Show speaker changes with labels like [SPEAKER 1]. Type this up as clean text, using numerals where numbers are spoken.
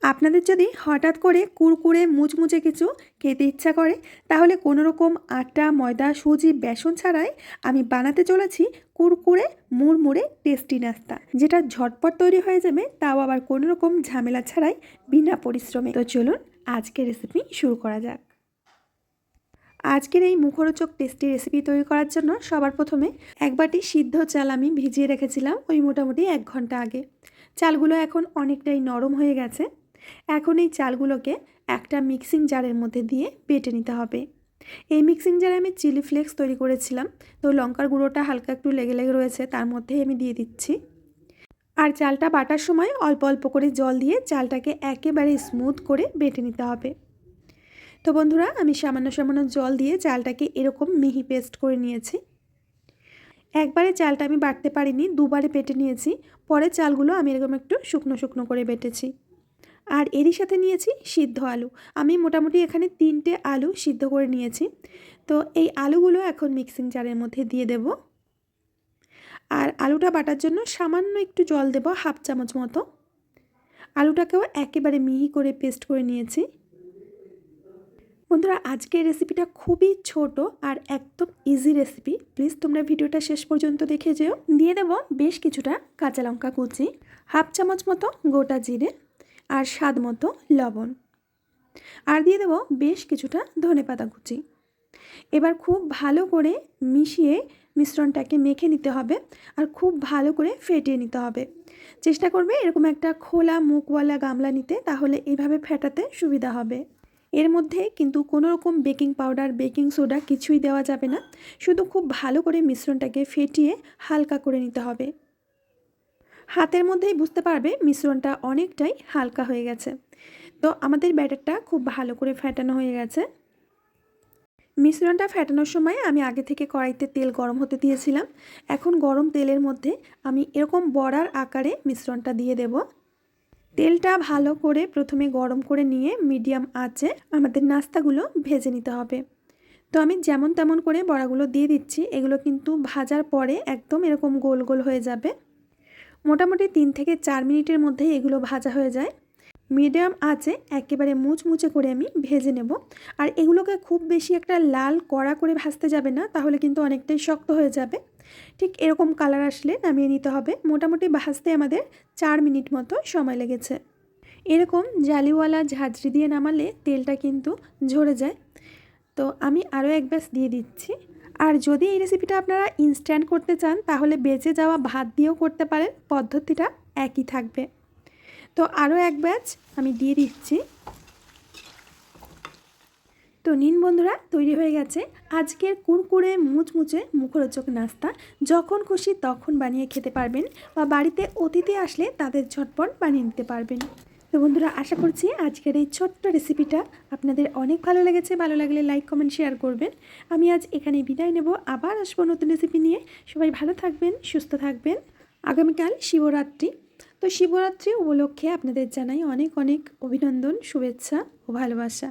[SPEAKER 1] আপনাদের যদি হঠাৎ করে কুরকুরে মুচমুচে কিছু খেতে ইচ্ছা করে, তাহলে কোনো রকম আটা, ময়দা, সুজি, বেসন ছাড়াই আমি বানাতে চলেছি কুরকুরে মুড়মুড়ে টেস্টি নাস্তা, যেটা ঝটপট তৈরি হয়ে যাবে, তাও আবার কোনো রকম ঝামেলা ছাড়াই, বিনা পরিশ্রমে। তো চলুন আজকের রেসিপি শুরু করা যাক। আজকের এই মুখরোচক টেস্টি রেসিপি তৈরি করার জন্য সবার প্রথমে এক বাটি সিদ্ধ চাল আমি ভিজিয়ে রেখেছিলাম ওই মোটামুটি 1 ঘন্টা আগে। চালগুলো এখন অনেকটাই নরম হয়ে গেছে। এখন এই চালগুলোকে একটা মিক্সিং জারের মধ্যে দিয়ে বেটে নিতে হবে। এই মিক্সিং জারে আমি চিলি ফ্লেক্স তৈরি করেছিলাম, তো লঙ্কার গুঁড়োটা হালকা একটু লেগে লেগে রয়েছে, তার মধ্যেই আমি দিয়ে দিচ্ছি। আর চালটা বাটার সময় অল্প অল্প করে জল দিয়ে চালটাকে একেবারে স্মুথ করে বেটে নিতে হবে। তো বন্ধুরা, আমি সামান্য সামান্য জল দিয়ে চালটাকে এরকম মিহি পেস্ট করে নিয়েছি। একবারে চালটা আমি বাটতে পারিনি, দুবারে বেটে নিয়েছি। পরে চালগুলো আমি এরকম একটু শুকনো শুকনো করে বেটেছি। আর এরই সাথে নিয়েছি সিদ্ধ আলু। আমি মোটামুটি এখানে 3টে আলু সিদ্ধ করে নিয়েছি। তো এই আলুগুলো এখন মিক্সিং জারের মধ্যে দিয়ে দেব। আর আলুটা বাটার জন্য সামান্য একটু জল দেব, 1/2 চামচ মতো। আলুটাকেও একেবারে মিহি করে পেস্ট করে নিয়েছি। বন্ধুরা, আজকের রেসিপিটা খুবই ছোট আর একদম ইজি রেসিপি। প্লিজ তোমরা ভিডিওটা শেষ পর্যন্ত দেখে যেও। দিয়ে দেব বেশ কিছুটা কাঁচা লঙ্কা কুচি, 1/2 চামচ মতো গোটা জিরে, আর স্বাদ মতো লবণ, আর দিয়ে দেব বেশ কিছুটা ধনেপাতা কুচি। এবার খুব ভালো করে মিশিয়ে মিশ্রণটাকে মেখে নিতে হবে আর খুব ভালো করে ফেটিয়ে নিতে হবে। চেষ্টা করবে এরকম একটা খোলা মুখওয়ালা গামলা নিতে, তাহলে এইভাবে ফেটাতে সুবিধা হবে। এর মধ্যে কিন্তু কোনো রকম বেকিং পাউডার, বেকিং সোডা কিছুই দেওয়া যাবে না। শুধু খুব ভালো করে মিশ্রণটাকে ফেটিয়ে হালকা করে নিতে হবে। হাতের মধ্যেই বুঝতে পারবে মিশ্রণটা অনেকটাই হালকা হয়ে গেছে। তো আমাদের ব্যাটারটা খুব ভালো করে ফেটানো হয়ে গেছে। মিশ্রণটা ফেটানোর সময় আমি আগে থেকে কড়াইতে তেল গরম হতে দিয়েছিলাম। এখন গরম তেলের মধ্যে আমি এরকম বড়ার আকারে মিশ্রণটা দিয়ে দেব। তেলটা ভালো করে প্রথমে গরম করে নিয়ে মিডিয়াম আঁচে আমাদের নাস্তাগুলো ভেজে নিতে হবে। তো আমি যেমন তেমন করে বড়াগুলো দিয়ে দিচ্ছি। এগুলো কিন্তু ভাজার পরে একদম এরকম গোল গোল হয়ে যাবে। মোটামুটি 3 থেকে 4 মিনিটের মধ্যেই এগুলো ভাজা হয়ে যায়। মিডিয়াম আঁচে একেবারে মুচমুচে করে আমি ভেজে নেব। আর এগুলোকে খুব বেশি একটা লাল কড়া করে ভাজতে যাবে না, তাহলে কিন্তু অনেকটাই শক্ত হয়ে যাবে। ঠিক এরকম কালার আসলে নামিয়ে নিতে হবে। মোটামুটি ভাজতে আমাদের 4 মিনিট মতো সময় লেগেছে। এরকম জালিওয়ালা ঝাঁঝরি দিয়ে নামালে তেলটা কিন্তু ঝরে যায়। তো আমি আরও এক ব্যাচ দিয়ে দিচ্ছি। আর যদি এই রেসিপিটা আপনারা ইনস্ট্যান্ট করতে চান, তাহলে বেঁচে যাওয়া ভাত দিয়েও করতে পারেন, পদ্ধতিটা একই থাকবে। তো আরও এক ব্যাচ আমি দিয়ে দিচ্ছি। তো নিন বন্ধুরা, তৈরি হয়ে গেছে আজকের কুরকুরে মুচমুচে মুখরোচক নাস্তা। যখন খুশি তখন বানিয়ে খেতে পারবেন, বা বাড়িতে অতিথি আসলে তাদের ঝটপট বানিয়ে নিতে পারবেন। তো বন্ধুরা, আশা করছি আজকের এই ছোট্ট রেসিপিটা আপনাদের অনেক ভালো লেগেছে। ভালো লাগলে লাইক, কমেন্ট, শেয়ার করবেন। আমি আজ এখানে বিদায় নেব, আবার আসবো নতুন রেসিপি নিয়ে। সবাই ভালো থাকবেন, সুস্থ থাকবেন। আগামীকাল শিবরাত্রি। তো শিবরাত্রি উপলক্ষে আপনাদের জানাই অনেক অনেক অভিনন্দন, শুভেচ্ছা ও ভালোবাসা।